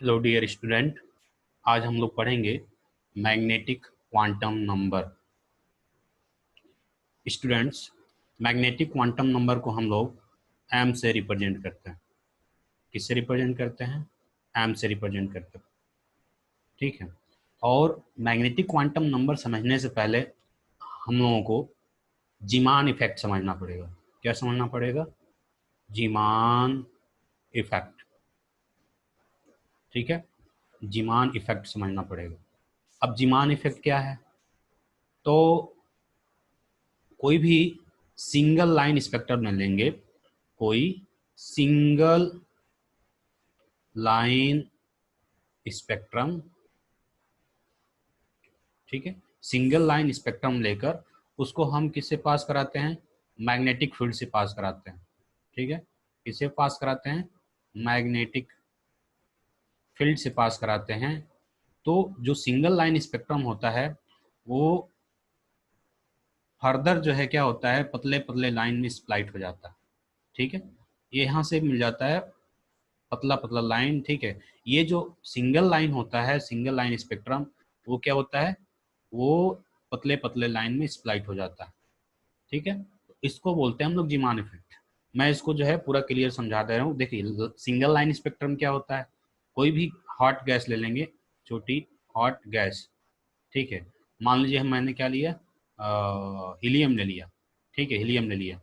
Hello dear student. आज हम लोग पढ़ेंगे magnetic quantum number. Students, magnetic quantum number को हम लोग एम से रिप्रेजेंट करते हैं। किससे रिप्रेजेंट करते हैं? एम से रिप्रेजेंट करते हैं। ठीक है। और मैग्नेटिक क्वांटम नंबर समझने से पहले हम लोगों को जीमान इफेक्ट समझना पड़ेगा। क्या समझना पड़ेगा? Zeeman effect. ठीक है, जीमान इफेक्ट समझना पड़ेगा। अब जीमान इफेक्ट क्या है? तो कोई भी सिंगल लाइन स्पेक्ट्रम में लेंगे, कोई सिंगल लाइन स्पेक्ट्रम, ठीक है, सिंगल लाइन स्पेक्ट्रम लेकर उसको हम किससे पास कराते हैं? मैग्नेटिक फील्ड से पास कराते हैं। ठीक है, किससे पास कराते हैं? मैग्नेटिक फील्ड से पास कराते हैं। तो जो सिंगल लाइन स्पेक्ट्रम होता है वो फर्दर जो है क्या होता है, पतले पतले लाइन में स्प्लाइट हो जाता है। ठीक है, ये यहाँ से मिल जाता है पतला पतला लाइन। ठीक है, ये जो सिंगल लाइन होता है, सिंगल लाइन स्पेक्ट्रम, वो क्या होता है? वो पतले पतले लाइन में स्प्लाइट हो जाता है। ठीक है, इसको बोलते हैं हम लोग जीमान इफेक्ट। मैं इसको जो है पूरा क्लियर समझा दे रहा हूँ। देखिए, सिंगल लाइन स्पेक्ट्रम क्या होता है? कोई भी हॉट गैस ले लेंगे, छोटी हॉट गैस। ठीक है, मान लीजिए मैंने क्या लिया, हीलियम ले लिया। ठीक है, हीलियम ले लिया।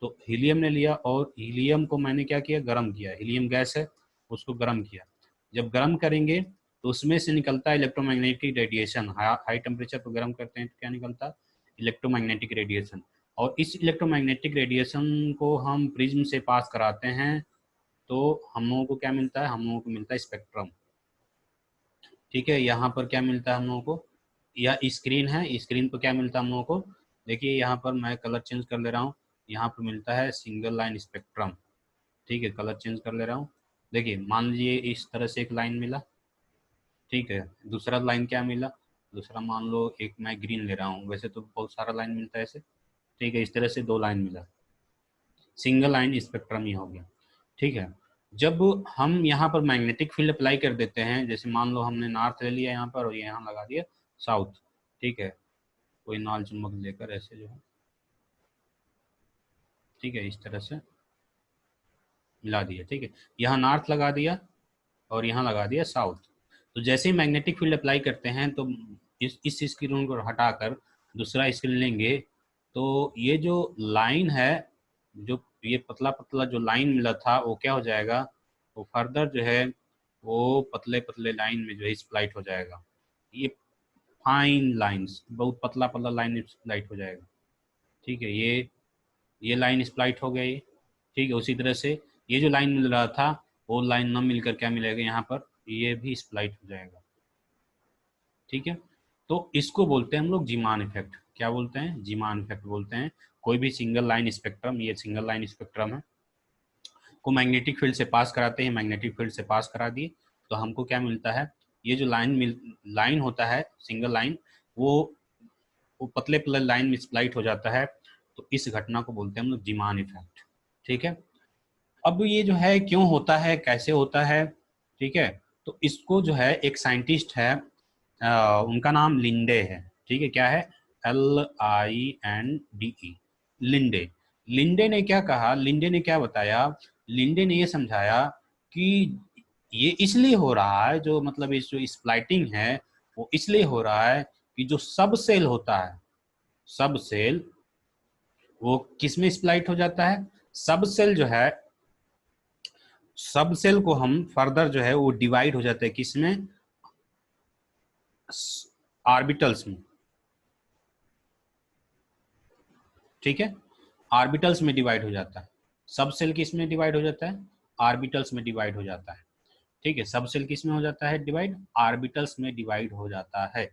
तो हीलियम ले लिया और हीलियम को मैंने क्या किया, गर्म किया। हीलियम गैस है, उसको गर्म किया। जब गर्म करेंगे तो उसमें से निकलता है इलेक्ट्रोमैग्नेटिक रेडिएशन। हाई टेम्परेचर पर गर्म करते हैं तो क्या निकलता है? Electromagnetic radiation. और इस इलेक्ट्रोमैग्नेटिक रेडिएशन को हम प्रिज्म से पास कराते हैं तो हम लोगों को क्या मिलता है? हम लोगों को मिलता है स्पेक्ट्रम। ठीक है, यहाँ पर क्या मिलता है हम लोगों को? यह स्क्रीन है, स्क्रीन पर क्या मिलता है हम लोगों को? देखिए, यहाँ पर मैं कलर चेंज कर ले रहा हूँ। यहाँ पर मिलता है सिंगल लाइन स्पेक्ट्रम। ठीक है, कलर चेंज कर ले रहा हूँ। देखिए, मान लीजिए इस तरह से एक लाइन मिला। ठीक है, दूसरा लाइन क्या मिला? दूसरा मान लो एक मैं ग्रीन ले रहा हूँ, वैसे तो बहुत सारा लाइन मिलता है ऐसे। ठीक है, इस तरह से दो लाइन मिला, सिंगल लाइन स्पेक्ट्रम ही हो गया। ठीक है, जब हम यहाँ पर मैग्नेटिक फील्ड अप्लाई कर देते हैं, जैसे मान लो हमने नॉर्थ ले लिया यहाँ पर और यहाँ लगा दिया साउथ। ठीक है, कोई नाल चुम्बक लेकर ऐसे जो है, ठीक है, इस तरह से मिला दिया। ठीक है, यहाँ नॉर्थ लगा दिया और यहाँ लगा दिया साउथ। तो जैसे ही मैग्नेटिक फील्ड अप्लाई करते हैं तो इस स्क्रीन को हटाकर दूसरा स्क्रीन लेंगे तो ये जो लाइन है, जो ये पतला पतला जो लाइन मिला था वो क्या हो जाएगा? वो फर्दर जो है वो पतले पतले लाइन में जो है स्प्लाइट हो जाएगा। ये फाइन लाइंस, बहुत पतला पतला लाइन में स्प्लाइट हो जाएगा। ठीक है, ये लाइन स्प्लाइट हो गई। ठीक है, उसी तरह से ये जो लाइन मिल रहा था वो लाइन न मिलकर क्या मिलेगा यहाँ पर? ये भी स्प्लाइट हो जाएगा। ठीक है, तो इसको बोलते हैं हम लोग जीमान इफेक्ट। क्या बोलते हैं? जीमान इफेक्ट बोलते हैं। कोई भी सिंगल लाइन स्पेक्ट्रम, ये सिंगल लाइन स्पेक्ट्रम है, को मैग्नेटिक फील्ड से पास कराते हैं। मैग्नेटिक फील्ड से पास करा दिए तो हमको क्या मिलता है? ये जो लाइन होता है सिंगल लाइन, वो पतले पतले लाइन में स्प्लाइट हो जाता है। तो इस घटना को बोलते हैं हम लोग जीमान इफेक्ट। ठीक है, अब ये जो है क्यों होता है, कैसे होता है? ठीक है, तो इसको जो है एक साइंटिस्ट है, उनका नाम लिंडे है। ठीक है, क्या है? LINDE, Linde. लिंडे ने क्या कहा, लिंडे ने क्या बताया? लिंडे ने ये समझाया कि ये इसलिए हो रहा है, जो मतलब इस जो स्प्लाइटिंग है वो इसलिए हो रहा है कि जो सब सेल होता है, सब सेल, वो किस में स्प्लाइट हो जाता है? सब सेल जो है, सब सेल को हम फर्दर जो है वो डिवाइड हो जाते हैं किसमें? ऑर्बिटल्स में। ठीक है, ऑर्बिटल्स में डिवाइड हो जाता है। सब सेल किस में डिवाइड हो जाता है? ऑर्बिटल्स में डिवाइड हो जाता है। ठीक है, सब सेल किस में हो जाता है डिवाइड? ऑर्बिटल्स में डिवाइड हो जाता है।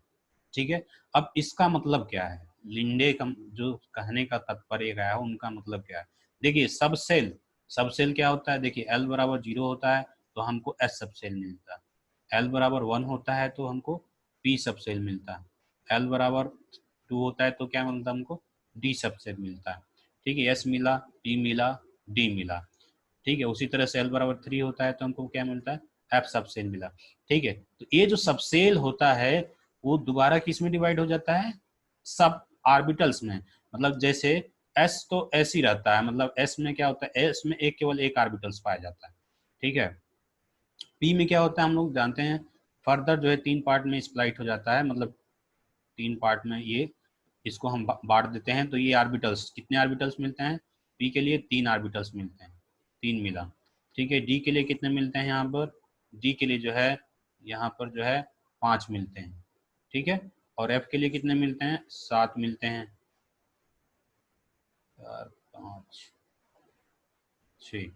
ठीक है, अब इसका मतलब क्या है? लिंडे का जो कहने का तात्पर्य गया है उनका मतलब क्या है? देखिए, सब सेल, सब सेल क्या होता है? देखिए, एल बराबर 0 होता है तो हमको एस सब सेल मिलता है। एल बराबर 1 होता है तो हमको पी सब सेल मिलता है। एल बराबर 2 होता है तो क्या मिलता है हमको? डी सब सेल मिलता है। ठीक है, एस मिला, पी मिला, डी मिला। ठीक है, उसी तरह से एल बराबर 3 होता है तो हमको क्या मिलता है? एफ सब सेल मिला। ठीक है, तो ये जो सब सेल होता है वो दोबारा किस में डिवाइड हो जाता है, सब ऑर्बिटल्स में। मतलब जैसे एस तो एस ही रहता है, मतलब एस में क्या होता है, एस में एक केवल एक ऑर्बिटल्स पाया जाता है। ठीक है, पी में क्या होता है हम लोग जानते हैं, फर्दर जो है 3 पार्ट में स्प्लाइट हो जाता है, मतलब 3 पार्ट में ये इसको हम बांट देते हैं। तो ये ऑर्बिटल्स, कितने ऑर्बिटल्स मिलते हैं, पी के लिए 3 ऑर्बिटल्स मिलते हैं, 3 मिला। ठीक है, डी के लिए कितने मिलते हैं यहाँ पर, डी के लिए जो है यहाँ पर जो है 5 मिलते हैं। ठीक है, और एफ के लिए कितने मिलते हैं, 7 मिलते हैं, 4 5 6।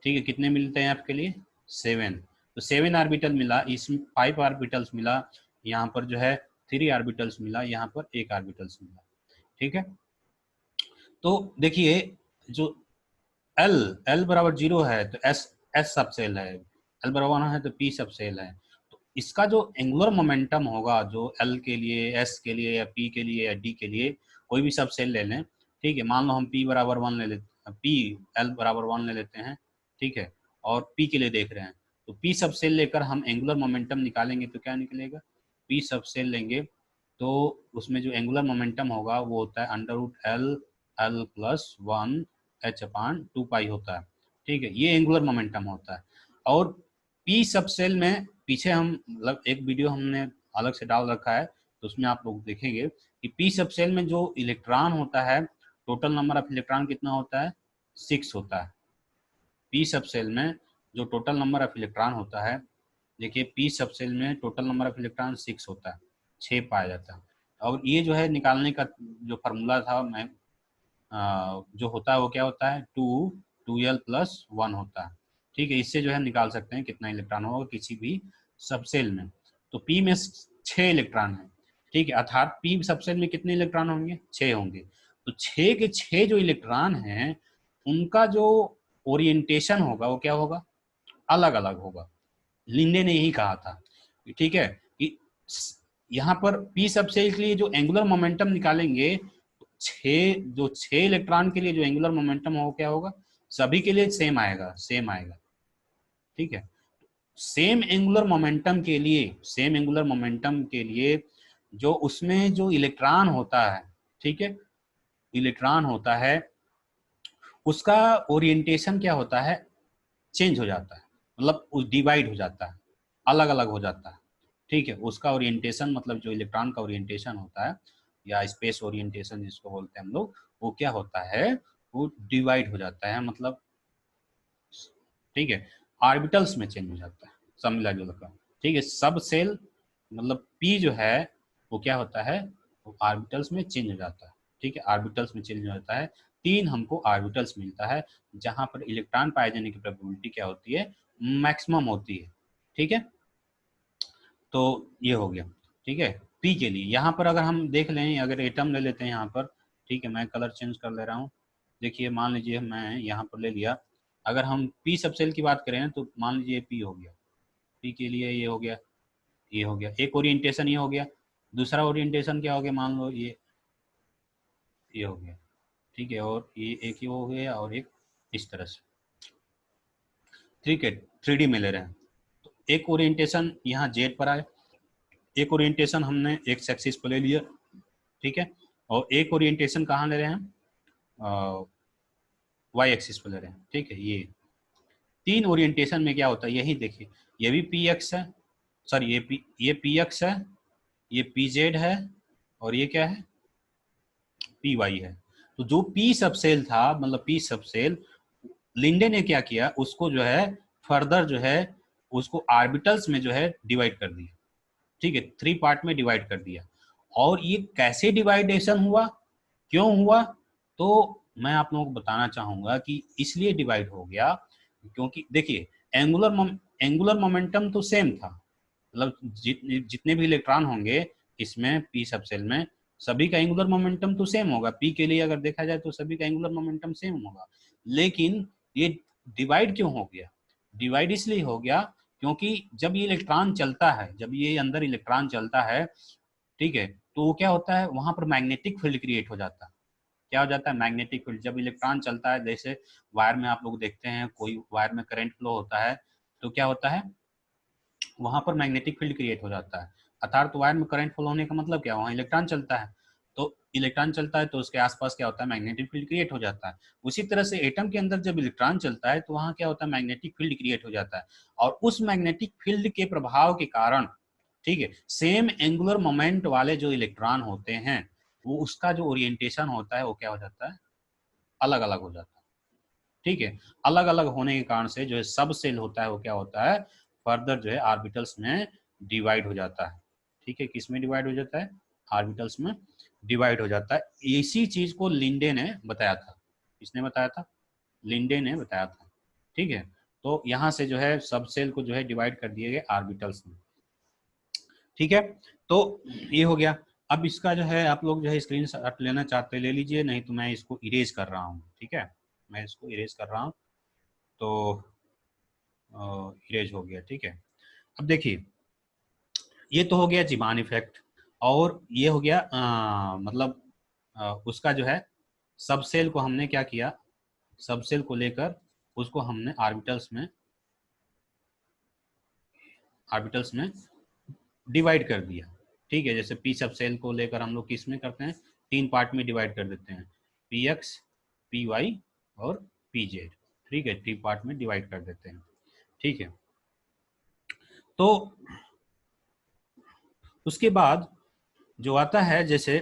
ठीक है, कितने मिलते हैं एफ के लिए, 7। तो 7 ऑर्बिटल मिला, इसमें 5 ऑर्बिटल्स मिला, यहाँ पर जो है 3 ऑर्बिटल्स मिला, यहाँ पर 1 ऑर्बिटल्स मिला। ठीक है, तो देखिए जो एल एल बराबर 0 है तो एस एस सब सेल है, एल बराबर 1 है तो पी सब सेल है। तो इसका जो एंगुलर मोमेंटम होगा, जो एल के लिए, एस के लिए, या पी के लिए, या डी के लिए, कोई भी सब सेल ले लें। ठीक है, मान लो हम पी बराबर 1 ले लेते, पी एल बराबर 1 ले लेते हैं। ठीक है, और पी के लिए देख रहे हैं, तो पी सब सेल लेकर हम एंगुलर मोमेंटम निकालेंगे तो क्या निकलेगा, पी सब सेल लेंगे तो उसमें जो एंगुलर मोमेंटम होगा वो होता है under root L L plus 1 H upon 2 pi होता है। ठीक है, ये एंगुलर मोमेंटम होता है। और पी सब सेल में पीछे हम मतलब एक वीडियो हमने अलग से डाल रखा है, तो उसमें आप लोग देखेंगे कि पी सब सेल में जो इलेक्ट्रॉन होता है, टोटल नंबर ऑफ इलेक्ट्रॉन कितना होता है, 6 होता है। पी सब सेल में जो टोटल नंबर ऑफ इलेक्ट्रॉन होता है, देखिए पी सब सेल में टोटल नंबर ऑफ इलेक्ट्रॉन 6 होता है, 6 पाया जाता है। और ये जो है निकालने का जो फार्मूला था, मैं जो होता है वो क्या होता है, 2 प्लस 1 होता है। ठीक है, इससे जो है निकाल सकते हैं कितना इलेक्ट्रॉन होगा किसी भी सबसेल में। तो पी में 6 इलेक्ट्रॉन है। ठीक है, अर्थात पी सबसेल में कितने इलेक्ट्रॉन होंगे, 6 होंगे। तो 6 के 6 जो इलेक्ट्रॉन हैं उनका जो ओरिएंटेशन होगा वो क्या होगा, अलग अलग होगा। लिंडे ने यही कहा था। ठीक है, कि यहाँ पर पी सबसेल के लिए जो एंगुलर मोमेंटम निकालेंगे, जो 6 इलेक्ट्रॉन के लिए जो एंगुलर मोमेंटम हो क्या होगा, सभी के लिए सेम आएगा, सेम आएगा। ठीक है, सेम एंगुलर मोमेंटम के लिए, सेम एंगुलर मोमेंटम के लिए जो उसमें जो इलेक्ट्रॉन होता है, ठीक है, इलेक्ट्रॉन होता है उसका ओरिएंटेशन क्या होता है, चेंज हो जाता है, मतलब उस डिवाइड हो जाता है, अलग अलग हो जाता है। ठीक है, उसका ओरिएंटेशन मतलब जो इलेक्ट्रॉन का ओरिएंटेशन होता है, या स्पेस ओरिएंटेशन जिसको बोलते हैं हम लोग, वो क्या होता है, वो डिवाइड हो जाता है, मतलब ठीक है, ऑर्बिटल्स में चेंज हो जाता है, सब मिला जुला कर। ठीक है, सब सेल मतलब पी जो है वो क्या होता है, वो ऑर्बिटल्स में चेंज हो जाता है। ठीक है, ऑर्बिटल्स में चेंज हो जाता है, 3 हमको ऑर्बिटल्स मिलता है, जहां पर इलेक्ट्रॉन पाए जाने की प्रोबेबिलिटी क्या होती है, मैक्सिमम होती है। ठीक है, तो ये हो गया। ठीक है, पी के लिए यहाँ पर अगर हम देख लें, अगर एटम ले लेते हैं यहाँ पर, ठीक है, मैं कलर चेंज कर ले रहा हूँ। देखिए मान लीजिए मैं यहाँ पर ले लिया, अगर हम पी सबसेल की बात करें तो मान लीजिए पी हो गया, पी के लिए ये हो गया, ये हो गया, एक ओरिएंटेशन ये हो गया। दूसरा ओरिएंटेशन क्या हो गया, मान लो ये हो गया। ठीक है, और ये एक ही हो गया, और एक इस तरह से। ठीक है, 3D में ले रहे हैं तो एक ओरिएंटेशन यहाँ जेड पर आए, एक ओरिएंटेशन हमने एक्स एक्सिस पर ले लिया। ठीक है, और एक ओरिएंटेशन कहाँ ले रहे हैं, वाई एक्सिस पर ले रहे हैं। ठीक है, ये 3 ओरिएंटेशन में क्या होता है, यही देखिए, ये भी पी एक्स है, सॉरी ये पी एक्स है, ये पी जेड है, और ये क्या है, पी वाई है। तो जो पी सबसेल था, मतलब पी सबसेल, लिंडे ने क्या किया, उसको जो है फर्दर जो है उसको ऑर्बिटल्स में जो है डिवाइड कर दिया। ठीक है, 3 पार्ट में डिवाइड कर दिया। और ये कैसे डिवाइडेशन हुआ, क्यों हुआ, तो मैं आप लोगों को बताना चाहूंगा कि इसलिए डिवाइड हो गया क्योंकि देखिए एंगुलर मोमेंटम तो सेम था, मतलब जितने भी इलेक्ट्रॉन होंगे इसमें पी सबसेल में, सभी का एंगुलर मोमेंटम तो सेम होगा। पी के लिए अगर देखा जाए तो सभी का एंगुलर मोमेंटम सेम होगा, लेकिन ये डिवाइड क्यों हो गया, डिवाइड इसलिए हो गया क्योंकि जब ये इलेक्ट्रॉन चलता है, जब ये अंदर इलेक्ट्रॉन चलता है, ठीक है, तो वो क्या होता है, वहां पर मैग्नेटिक फील्ड क्रिएट हो जाता है। क्या हो जाता है, मैग्नेटिक फील्ड। जब इलेक्ट्रॉन चलता है, जैसे वायर में आप लोग देखते हैं, कोई वायर में करंट फ्लो होता है, तो क्या होता है, वहां पर मैग्नेटिक फील्ड क्रिएट हो जाता है। अर्थात वायर में करंट फ्लो होने का मतलब क्या, वहाँ इलेक्ट्रॉन चलता है, तो इलेक्ट्रॉन चलता है तो उसके आसपास क्या होता है, मैग्नेटिक फील्ड क्रिएट हो जाता है। उसी तरह से एटम के अंदर जब इलेक्ट्रॉन चलता है तो वहाँ क्या होता है, मैग्नेटिक फील्ड क्रिएट हो जाता है, और उस मैग्नेटिक फील्ड के प्रभाव के कारण, ठीक है, सेम एंगुलर मोमेंट वाले जो इलेक्ट्रॉन होते हैं, वो उसका जो ओरिएंटेशन होता है वो क्या हो जाता है, अलग अलग हो जाता है। ठीक है, अलग अलग होने के कारण से जो है सब सेल होता है वो क्या होता है, फर्दर जो है ऑर्बिटल्स में डिवाइड हो जाता है। ठीक है, किस में डिवाइड हो जाता है, ऑर्बिटल्स में डिवाइड हो जाता है। इसी चीज को लिंडे ने बताया था। किसने बताया था, लिंडे ने बताया था। ठीक है, तो यहाँ से जो है सब सेल को जो है डिवाइड कर दिए गए ऑर्बिटल्स में। ठीक है, तो ये हो गया। अब इसका जो है आप लोग जो है स्क्रीन शॉट लेना चाहते ले लीजिए, नहीं तो मैं इसको इरेज कर रहा हूँ। ठीक है, मैं इसको इरेज कर रहा हूँ, तो इरेज हो गया। ठीक है, अब देखिए, ये तो हो गया जीमान इफेक्ट, और ये हो गया मतलब उसका जो है सब सेल को हमने क्या किया, सब सेल को लेकर उसको हमने ऑर्बिटल्स में डिवाइड कर दिया। ठीक है, जैसे पी सब सेल को लेकर हम लोग किस में करते हैं, तीन पार्ट में डिवाइड कर देते हैं, पी एक्स, पी वाई और पी जेड। ठीक है, तीन पार्ट में डिवाइड कर देते हैं। ठीक है, तो उसके बाद जो आता है जैसे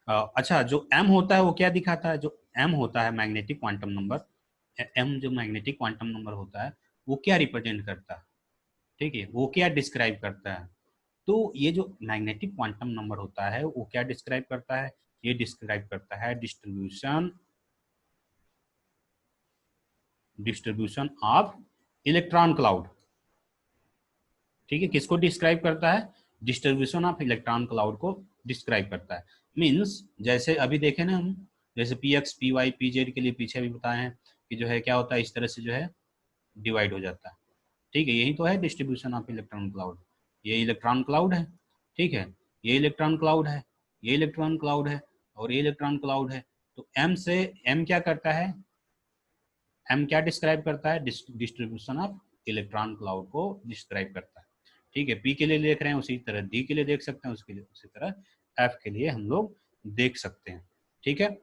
अच्छा, जो एम होता है वो क्या दिखाता है, जो एम होता है मैग्नेटिक क्वांटम नंबर, एम जो मैग्नेटिक क्वांटम नंबर होता है वो क्या रिप्रेजेंट करता है, ठीक है, वो क्या डिस्क्राइब करता है। तो ये जो मैग्नेटिक क्वांटम नंबर होता है वो क्या डिस्क्राइब करता है, ये डिस्क्राइब करता है डिस्ट्रीब्यूशन ऑफ इलेक्ट्रॉन क्लाउड। ठीक है, किसको डिस्क्राइब करता है, डिस्ट्रीब्यूशन ऑफ इलेक्ट्रॉन क्लाउड को डिस्क्राइब करता है। मीन्स जैसे अभी देखे ना हम, जैसे P X, P Y, P Z के लिए पीछे भी बताए हैं कि जो है क्या होता है, इस तरह से जो है डिवाइड हो जाता है। ठीक है, यही तो है डिस्ट्रीब्यूशन ऑफ इलेक्ट्रॉन क्लाउड। ये इलेक्ट्रॉन क्लाउड है, ठीक है, ये इलेक्ट्रॉन क्लाउड है, ये इलेक्ट्रॉन क्लाउड है, और ये इलेक्ट्रॉन क्लाउड है। तो एम से, एम क्या करता है, एम क्या डिस्क्राइब करता है, डिस्ट्रीब्यूशन ऑफ इलेक्ट्रॉन क्लाउड को डिस्क्राइब करता है। ठीक है, पी के लिए देख रहे हैं, उसी तरह डी के लिए देख सकते हैं, उसके लिए उसी तरह एफ के लिए हम लोग देख सकते हैं। ठीक है,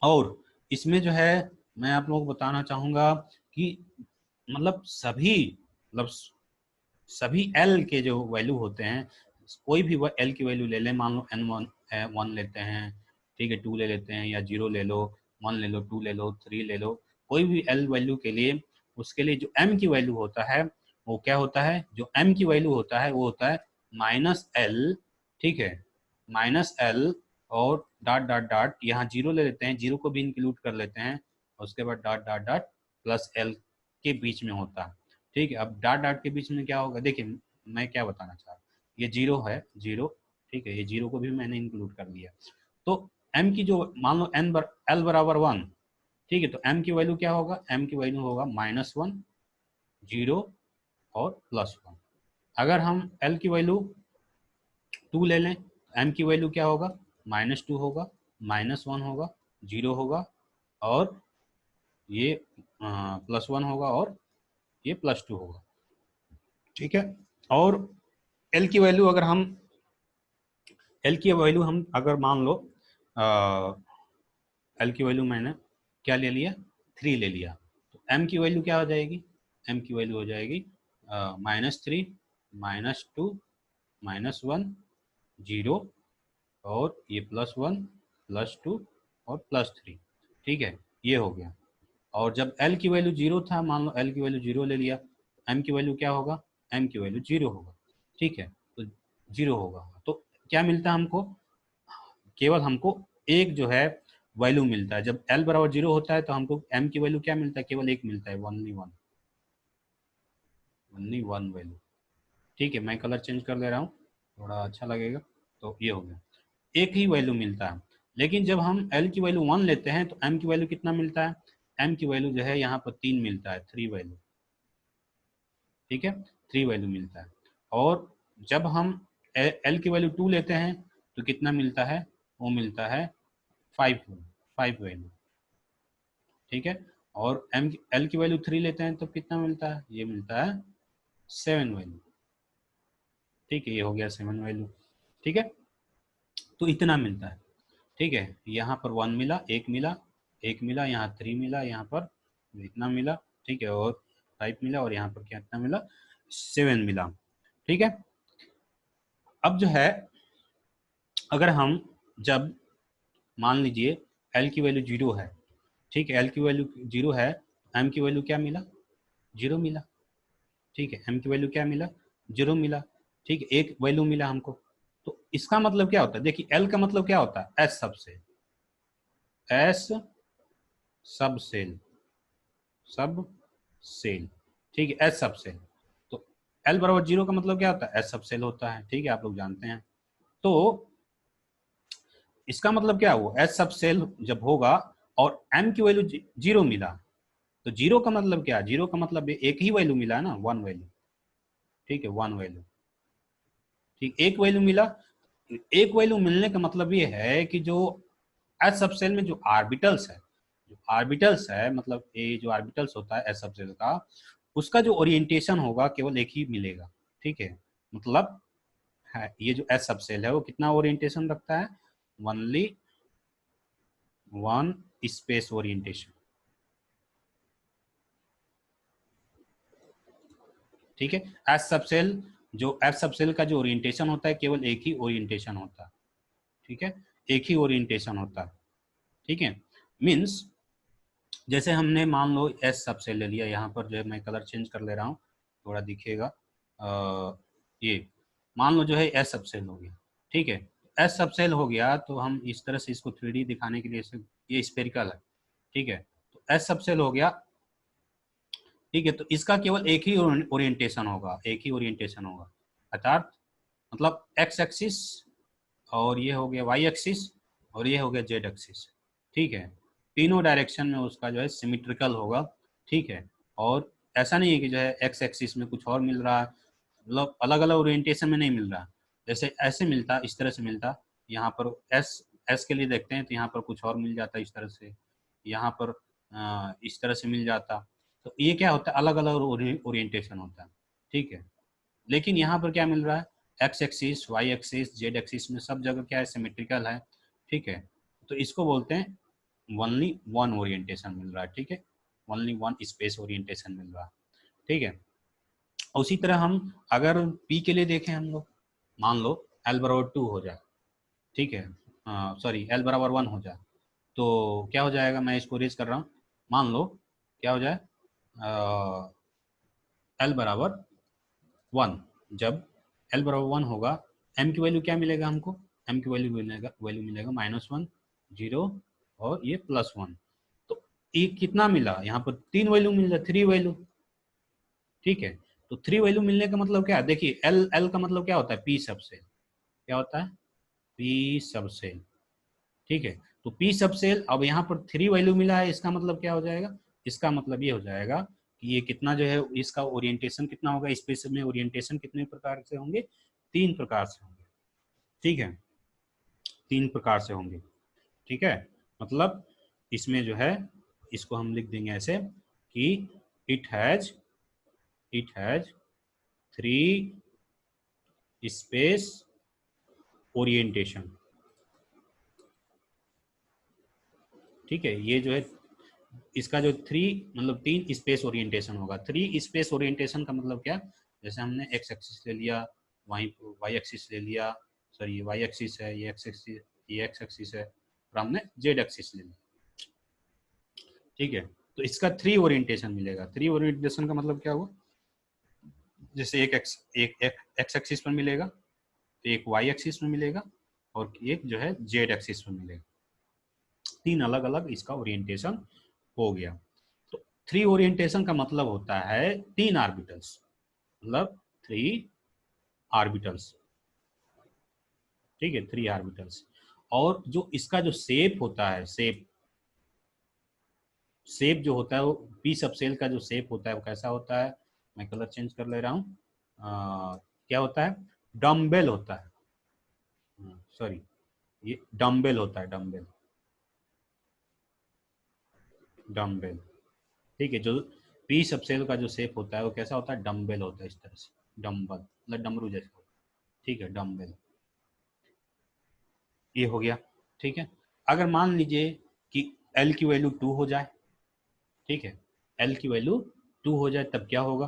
और इसमें जो है मैं आप लोगों को बताना चाहूंगा कि मतलब मतलब सभी एल के जो वैल्यू होते हैं, कोई भी एल की वैल्यू ले लें, मान लो एन वन, वन लेते हैं, ठीक है, टू ले लेते हैं, या जीरो ले लो, वन ले लो, टू ले लो, थ्री ले लो, कोई भी एल वैल्यू के लिए, उसके लिए जो एम की वैल्यू होता है वो क्या होता है, जो एम की वैल्यू होता है वो होता है माइनस एल। ठीक है, माइनस एल, और डॉट डॉट डॉट, यहाँ जीरो ले लेते हैं, जीरो को भी इंक्लूड कर लेते हैं, उसके बाद dot dot dot plus L के बीच में होता है। ठीक है, अब डॉट डॉट के बीच में क्या होगा, देखिए मैं क्या बताना चाह रहा हूँ, ये जीरो है, जीरो, ठीक है, ये जीरो को भी मैंने इंक्लूड कर लिया। तो एम की जो, मान लो एल बराबर वन, ठीक है, तो एम की वैल्यू क्या होगा, एम की वैल्यू होगा माइनस वन, जीरो और प्लस वन। अगर हम एल की वैल्यू टू ले लें, एम की वैल्यू क्या होगा, माइनस टू होगा, माइनस वन होगा, जीरो होगा, और ये प्लस वन होगा, और ये प्लस टू होगा। ठीक है, और एल की वैल्यू अगर हम, एल की वैल्यू हम अगर मान लो, एल की वैल्यू मैंने क्या ले लिया, थ्री ले लिया, तो एम की वैल्यू क्या हो जाएगी, एम की वैल्यू हो जाएगी minus three, minus two, minus one, zero, और ये प्लस वन, प्लस टू और प्लस थ्री। ठीक है, ये हो गया। और जब एल की वैल्यू जीरो था, मान लो एल की वैल्यू जीरो ले लिया, एम की वैल्यू क्या होगा, एम की वैल्यू जीरो होगा। ठीक है, तो जीरो होगा, तो क्या मिलता है हमको, केवल हमको एक जो है वैल्यू मिलता है। जब एल बराबर जीरो होता है तो हमको एम की वैल्यू क्या मिलता है, केवल एक मिलता है, only one, only one value. ठीक है, मैं कलर चेंज कर दे रहा हूँ, थोड़ा अच्छा लगेगा। तो ये हो गया, एक ही वैल्यू मिलता है। लेकिन जब हम एल की वैल्यू वन लेते हैं तो एम की वैल्यू कितना मिलता है, एम की वैल्यू जो है यहाँ पर तीन मिलता है, थ्री वैल्यू। ठीक है, थ्री वैल्यू मिलता है। और जब हम एल की वैल्यू टू लेते हैं तो कितना मिलता है, वो मिलता है फाइव, फाइव वैल्यू। ठीक है, और एम एल की वैल्यू थ्री लेते हैं तो कितना मिलता है, ये मिलता है 7 वैल्यू, ठीक है, ये हो गया 7 वैल्यू, ठीक है। तो इतना मिलता है, ठीक है। यहाँ पर 1 मिला, एक मिला, एक मिला, यहाँ 3 मिला, यहाँ पर इतना मिला, ठीक है, और 5 मिला, और यहाँ पर क्या इतना मिला, 7 मिला, ठीक है। अब जो है, अगर हम जब मान लीजिए एल की वैल्यू 0 है, ठीक है, एल की वैल्यू 0 है, एम की वैल्यू क्या मिला, 0 मिला, ठीक है, एम की वैल्यू क्या मिला, 0 मिला, ठीक है, एक वैल्यू मिला हमको। तो इसका मतलब क्या होता है, देखिए एल का मतलब क्या होता है, एस सब सेल, एस सब सेल, सब सेल, ठीक है, एस सब सेल। तो एल बराबर 0 का मतलब क्या होता है, एस सब सेल होता है, ठीक है, आप लोग जानते हैं। तो इसका मतलब क्या हुआ, एस सब सेल जब होगा और एम की वैल्यू 0 मिला, तो 0 का मतलब क्या, 0 का मतलब एक ही वैल्यू मिला है ना, 1 वैल्यू, ठीक है, 1 वैल्यू, ठीक, एक वैल्यू मिला। एक वैल्यू मिलने का मतलब ये है कि जो एस सब सेल में जो आर्बिटल्स है, जो आर्बिटल्स है, मतलब ये जो आर्बिटल्स होता है एस सब सेल का, उसका जो ओरिएंटेशन होगा केवल एक ही मिलेगा, ठीक है। मतलब है ये जो एस सब सेल है वो कितना ओरिएंटेशन रखता है, ओनली वन स्पेस ओरिएंटेशन, ठीक है। एस सब सेल, जो एस सब सेल का जो ओरिएंटेशन होता है केवल एक ही ओरिएंटेशन होता है, ठीक है, एक ही ओरिएंटेशन होता है, ठीक है। मीन्स जैसे हमने मान लो एस सब सेल ले लिया, यहाँ पर जो है मैं कलर चेंज कर ले रहा हूँ, थोड़ा दिखेगा, ये मान लो जो है एस सब सेल हो गया, ठीक है, एस सब सेल हो गया, तो हम इस तरह से इसको 3D दिखाने के लिए ये स्पेरिकल है, ठीक है, तो एस सब सेल हो गया, ठीक है। तो इसका केवल एक ही ओरिएंटेशन होगा, एक ही ओरिएंटेशन होगा, अर्थात मतलब एक्स एक्सिस, और ये हो गया वाई एक्सिस, और ये हो गया जेड एक्सिस, ठीक है। तीनों डायरेक्शन में उसका जो है सिमिट्रिकल होगा, ठीक है। और ऐसा नहीं है कि जो है एक्स एक्सिस में कुछ और मिल रहा है, मतलब अलग अलग ओरिएंटेशन में नहीं मिल रहा, जैसे ऐसे मिलता, इस तरह से मिलता, यहाँ पर एस, एस के लिए देखते हैं तो यहाँ पर कुछ और मिल जाता इस तरह से, यहाँ पर इस तरह से मिल जाता। तो ये क्या होता है, अलग अलग ओरिएंटेशन होता है, ठीक है। लेकिन यहाँ पर क्या मिल रहा है, X axis, Y axis, Z axis में सब जगह क्या है, सिमेट्रिकल है, ठीक है। तो इसको बोलते हैं ओनली वन ओरिएंटेशन मिल रहा है, ठीक है, ओनली वन स्पेस ओरिएंटेशन मिल रहा है, ठीक है। उसी तरह हम अगर पी के लिए देखें हम लोग, मान लो एल बराबर 2 हो जाए, ठीक है, सॉरी एल बराबर 1 हो जाए, तो क्या हो जाएगा, मैं इसको रेज कर रहा हूँ, मान लो क्या हो जाए, एल बराबर 1, जब एल बराबर 1 होगा, एम की वैल्यू क्या मिलेगा हमको, एम की वैल्यू मिलेगा -1, 0, और ये +1। तो ये कितना मिला, यहाँ पर 3 वैल्यू मिल जाए, 3 वैल्यू, ठीक है। तो 3 वैल्यू मिलने का मतलब क्या है, देखिए एल, एल का मतलब क्या होता है, पी सब सेल, क्या होता है, पी सब सेल, ठीक है। तो पी सब सेल, अब यहाँ पर 3 वैल्यू मिला है, इसका मतलब क्या हो जाएगा, इसका मतलब ये हो जाएगा कि ये कितना जो है, इसका ओरिएंटेशन कितना होगा, स्पेस में ओरिएंटेशन कितने प्रकार से होंगे, 3 प्रकार से होंगे, ठीक है, 3 प्रकार से होंगे, ठीक है। मतलब इसमें जो है, इसको हम लिख देंगे ऐसे कि it has, it has 3 space orientation, ठीक है। ये जो है इसका जो 3 मतलब 3 स्पेस ओरिएंटेशन होगा, 3 स्पेस ओरिएंटेशन का मतलब क्या, जैसे हमने एक्स एक्सिस ले लिया, वहीं वाई एक्सिस ले लिया, सॉरी ये वाई एक्सिस है, ये एक्स एक्सिस, ये एक्स एक्सिस है, और हमने जेड एक्सिस ले लिया, ठीक है। तो इसका 3 ओरिएंटेशन मिलेगा, 3 ओरिएंटेशन का मतलब क्या हुआ, जैसे एक एक्स, एक एक्स एक्सिस पर मिलेगा, एक वाई एक्सिस में मिलेगा, और एक जो है जेड एक्सिस में मिलेगा, 3 अलग अलग इसका ओरिएंटेशन हो गया। तो 3 ओरिएंटेशन का मतलब होता है 3 आर्बिटल्स, मतलब 3 आर्बिटल्स, ठीक है, 3 आर्बिटल्स। और जो इसका जो शेप होता है, शेप, शेप जो होता है वो पी सब सेल का जो शेप होता है वो कैसा होता है, मैं कलर चेंज कर ले रहा हूँ, क्या होता है, डम्बेल होता है, सॉरी ये डम्बेल होता है, डम्बेल, डम्बेल, ठीक है। जो पी सबसेल का जो शेप होता है वो कैसा होता है, डम्बेल होता है, इस तरह से डम्बल, मतलब डमरू जैसा, ठीक है, डम्बेल। ये हो गया, ठीक है। अगर मान लीजिए कि एल की वैल्यू 2 हो जाए, ठीक है, एल की वैल्यू 2 हो जाए तब क्या होगा,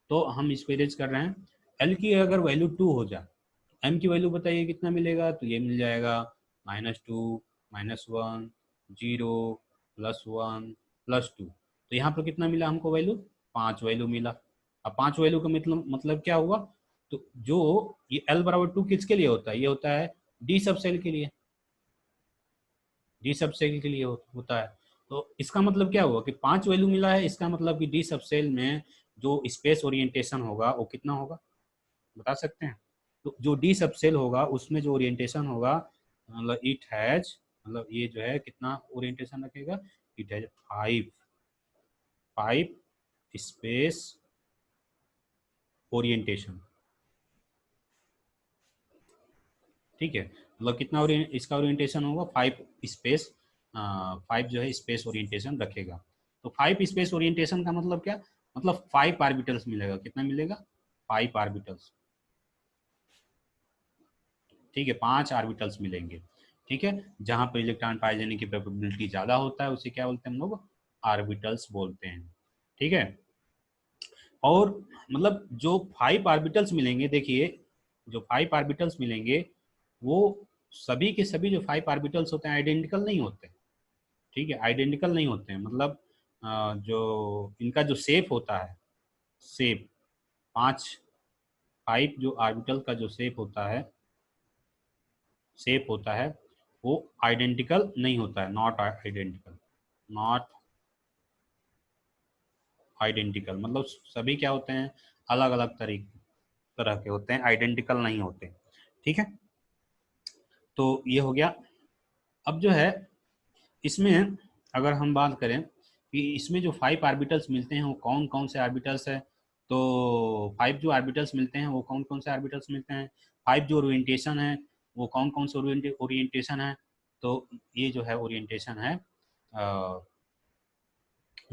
तो हम इस पे रेज कर रहे हैं। एल की अगर वैल्यू 2 हो जाए, एम की वैल्यू बताइए कितना मिलेगा, तो ये मिल जाएगा -2, -1, 0, +1, +2। तो यहाँ पर कितना मिला हमको वैल्यू, 5 वैल्यू मिला। अब 5 वैल्यू का मतलब क्या हुआ, तो जो ये एल बराबर 2 किसके लिए होता है, ये होता है डी सब सेल के लिए, डी सब सेल के लिए होता है। तो इसका मतलब क्या हुआ कि 5 वैल्यू मिला है, इसका मतलब कि डी सब सेल में जो स्पेस ओरिएंटेशन होगा वो कितना होगा, बता सकते हैं। तो जो डी सब सेल होगा उसमें जो ओरिएंटेशन होगा, मतलब इट हैज, मतलब ये जो है कितना ओरिएंटेशन रखेगा, इट हैज 5, 5 स्पेस ओरिएंटेशन, ठीक है। मतलब कितना इसका ओरिएंटेशन होगा, 5 स्पेस, 5 जो है स्पेस ओरिएंटेशन रखेगा। तो 5 स्पेस ओरिएंटेशन का मतलब क्या, मतलब 5 आर्बिटल्स मिलेगा, कितना मिलेगा, 5 आर्बिटल्स, ठीक है, 5 आर्बिटल्स मिलेंगे, ठीक है। जहां पर इलेक्ट्रॉन पाए जाने की प्रोबेबिलिटी ज़्यादा होता है उसे क्या बोलते हैं हम लोग, आर्बिटल्स बोलते हैं, ठीक है। और मतलब जो 5 आर्बिटल्स मिलेंगे, देखिए जो 5 आर्बिटल्स मिलेंगे वो सभी के सभी जो 5 आर्बिटल्स होते हैं आइडेंटिकल नहीं होते, ठीक है, आइडेंटिकल नहीं होते हैं, मतलब जो इनका जो शेप होता है, शेप, 5 5 जो आर्बिटल का जो शेप होता है वो आइडेंटिकल नहीं होता है, नॉट आइडेंटिकल, नॉट आइडेंटिकल, मतलब सभी क्या होते हैं, अलग अलग तरह के होते हैं, आइडेंटिकल नहीं होते, ठीक है। तो ये हो गया। अब जो है इसमें अगर हम बात करें कि इसमें जो 5 आर्बिटल्स मिलते हैं वो कौन कौन से आर्बिटल्स है, तो 5 जो आर्बिटल्स मिलते हैं वो कौन कौन से आर्बिटल्स मिलते हैं, 5 जो ओरिएंटेशन है वो कौन कौन से ओरिएंटेशन है, तो ये जो है ओरिएंटेशन है,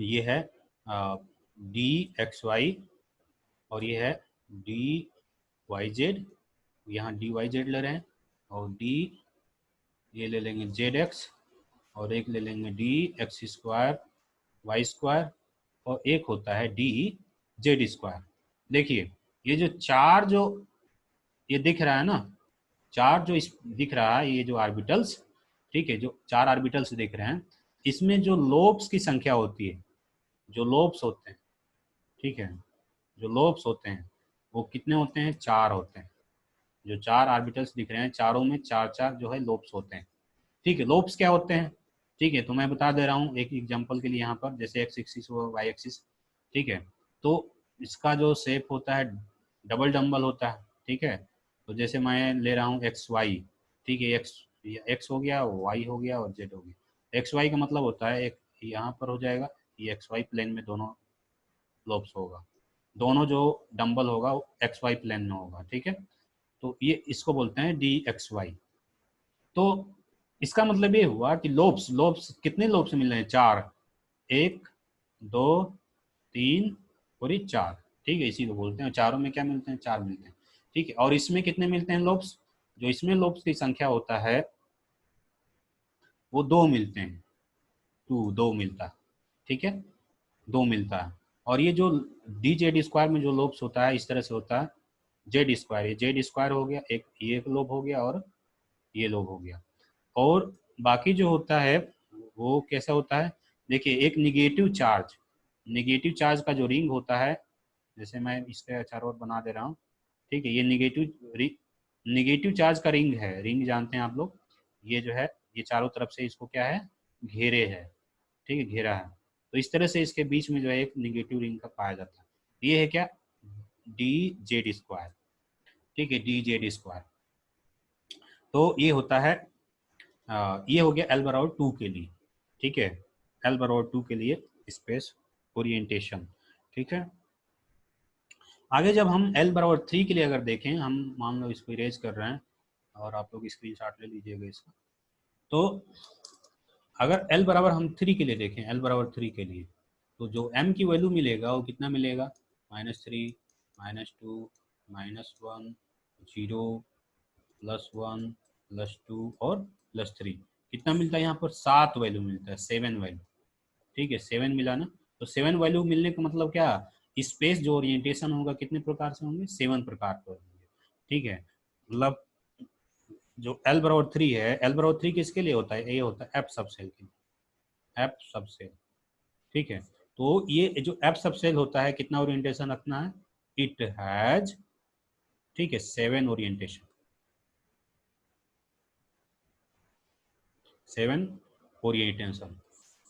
ये है डी एक्स वाई, और ये है डी वाई जेड, यहाँ डी वाई जेड ले रहे हैं, और डी, ये ले लेंगे जेड एक्स, और एक ले लेंगे D X square Y square, और एक होता है डी जेड स्क्वायर। देखिए ये जो चार जो ये दिख रहा है ना, चार जो इस दिख रहा है, ये जो आर्बिटल्स, ठीक है, जो 4 आर्बिटल्स दिख रहे हैं, इसमें जो लोब्स की संख्या होती है, जो लोब्स होते हैं, ठीक है, जो लोब्स होते हैं वो कितने होते हैं, 4 होते हैं। जो 4 आर्बिटल्स दिख रहे हैं चारों में 4 4 जो है लोब्स होते हैं, ठीक है। लोब्स क्या होते हैं, ठीक है, तो मैं बता दे रहा हूँ एक एग्जांपल के लिए, यहाँ पर जैसे एक्स एक्सिस हो, वाई एक्सिस, ठीक है, तो इसका जो शेप होता है डबल डम्बल होता है, ठीक है। तो जैसे मैं ले रहा हूँ एक्स वाई, ठीक है, एक्स एक्स हो गया, वाई हो गया और जेड हो गया। एक्स वाई का मतलब होता है एक यहाँ पर हो जाएगा, ये एक्स वाई प्लेन में दोनों लोब्स होगा, दोनों जो डम्बल होगा वो एक्स वाई प्लेन में होगा, ठीक है। तो ये इसको बोलते हैं डी एक्स वाई। तो इसका मतलब ये हुआ कि लोब्स लोब्स कितने लोब्स मिल रहे हैं, 4, 1, 2, 3 और ये 4, ठीक है, इसी को बोलते हैं, चारों में क्या मिलते हैं, 4 मिलते हैं, ठीक है। और इसमें कितने मिलते हैं लोब्स, जो इसमें लोब्स की संख्या होता है वो 2 मिलते हैं, 2 मिलता है, ठीक है, 2 मिलता है। और ये जो डी जेड स्क्वायर में जो लोब्स होता है इस तरह से होता है, जेड स्क्वायर, ये जेड स्क्वायर हो गया, एक ये एक लोब हो गया और ये लोब हो गया। और बाकी जो होता है वो कैसा होता है, देखिए एक निगेटिव चार्ज का जो रिंग होता है, जैसे मैं इसके चारों ओर बना दे रहा हूँ, ठीक है, ये निगेटिव चार्ज का रिंग है, रिंग जानते हैं आप लोग, ये जो है ये चारों तरफ से इसको क्या है, घेरे है, ठीक है, घेरा है। तो इस तरह से इसके बीच में जो है एक निगेटिव रिंग का पाया जाता है, ये है क्या, डी जेड स्क्वायर, ठीक है, डी जेड स्क्वायर। तो ये होता है, ये हो गया एल बराबर 2 के लिए, ठीक है, एल बराबर 2 के लिए स्पेस ओरिएंटेशन, ठीक है। आगे जब हम एल बराबर 3 के लिए अगर देखें, हम मान लो इसको इरेज कर रहे हैं और आप लोग स्क्रीन शॉट ले लीजिएगा इसका, तो अगर एल बराबर हम 3 के लिए देखें, एल बराबर 3 के लिए, तो जो m की वैल्यू मिलेगा वो कितना मिलेगा, -3, -2, -1, 0, +1, +2 और +3। कितना मिलता है यहाँ पर, 7 वैल्यू मिलता है, 7 वैल्यू। ठीक है, 7 मिला ना। तो 7 वैल्यू मिलने का मतलब क्या, स्पेस जो ओरिएंटेशन होगा कितने प्रकार से होंगे, 7 प्रकार के होंगे। ठीक है, मतलब जो L/3 है, L/3 किसके लिए होता है, ये होता है एफ सबसेल के लिए, एफ सबसेल। ठीक है, तो ये जो एफ सबसेल होता है कितना ओरिएंटेशन रखना है, इट हैज, ठीक है, 7 ओरिएंटेशन, 7 ओरिएंटेशन।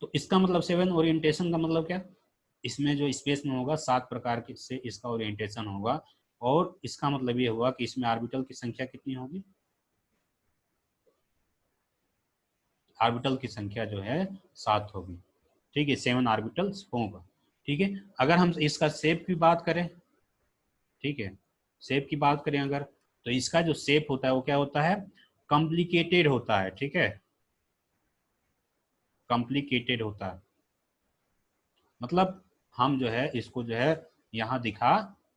तो इसका मतलब 7 ओरिएंटेशन का मतलब क्या, इसमें जो स्पेस में होगा 7 प्रकार के से इसका ओरिएंटेशन होगा, और इसका मतलब ये हुआ कि इसमें ऑर्बिटल की संख्या कितनी होगी, ऑर्बिटल की संख्या जो है 7 होगी। ठीक है, 7 ऑर्बिटल्स होगा। ठीक है, अगर हम इसका शेप की बात करें, ठीक है, शेप की बात करें अगर, तो इसका जो शेप होता है वो क्या होता है, कॉम्प्लिकेटेड होता है। ठीक है, कॉम्प्लिकेटेड होता है, मतलब हम जो है इसको जो है यहाँ दिखा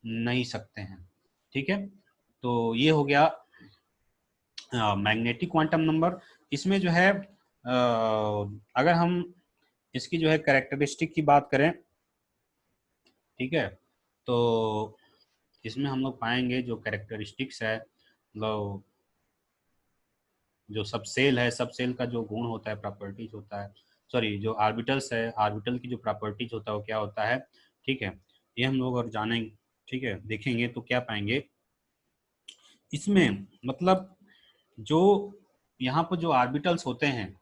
नहीं सकते हैं। ठीक है, तो ये हो गया मैग्नेटिक क्वांटम नंबर। इसमें जो है अगर हम इसकी जो है कैरेक्टरिस्टिक की बात करें, ठीक है, तो इसमें हम लोग पाएंगे जो कैरेक्टरिस्टिक्स है, मतलब जो सब सेल है, सब सेल का जो गुण होता है, प्रॉपर्टीज होता है, सॉरी जो ऑर्बिटल्स है, ऑर्बिटल की जो प्रॉपर्टीज होता है वो क्या होता है। ठीक है, ये हम लोग और जानेंगे, ठीक है, देखेंगे तो क्या पाएंगे इसमें, मतलब जो यहाँ पर जो ऑर्बिटल्स होते हैं